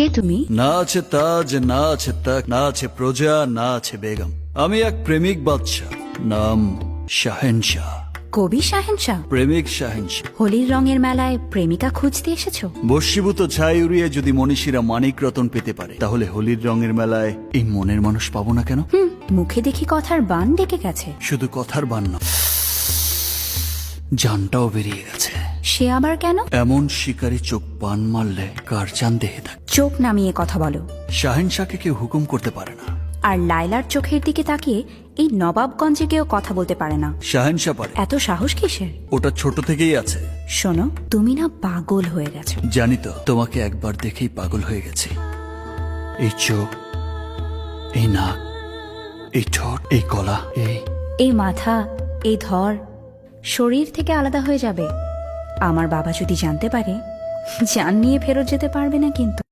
কে তুমি? না আছে তাজ, না আছে তাক, না আছে প্রজা, না আছে বেগম। আমি এক প্রেমিক বাদশাহ, নাম শাহেনশাহ। কবি শাহেনশাহ? প্রেমিক শাহেনশাহ। হোলির রঙের মেলায় প্রেমিকা খুঁজতে এসেছো? বশীভূত ছাই উড়িয়ে যদি মনীষীরা মানিক রতন পেতে পারে, তাহলে হোলির রঙের মেলায় এই মনের মানুষ পাবো না কেন? মুখে দেখি কথার বান ডেকে গেছে। শুধু কথার বান না, জানটাও বেরিয়ে গেছে। সে আবার কেন? এমন শিকারী চোখ বান মারলে কার চান দেহে থাকে। চোখ নামিয়ে কথা বলো। শাহেনশাহকে কেউ হুকুম করতে পারে না। আর লাইলার চোখের দিকে তাকিয়ে এই নবাবগঞ্জে কেউ কথা বলতে পারে না। শাহেনশাহ পারে। এত সাহস কিসের? ওটা ছোট থেকেই আছে। শোনো, তুমি না পাগল হয়ে গেছো। জানি তো, তোমাকে একবার দেখেই পাগল হয়ে গেছি। এই চোখ, এই নাক, এই ঠোঁট, এই গলা, এই মাথা, এই ধর শরীর থেকে আলাদা হয়ে যাবে। আমার বাবা যদি জানতে পারে, জান নিয়ে ফেরত যেতে পারবে না কিন্তু।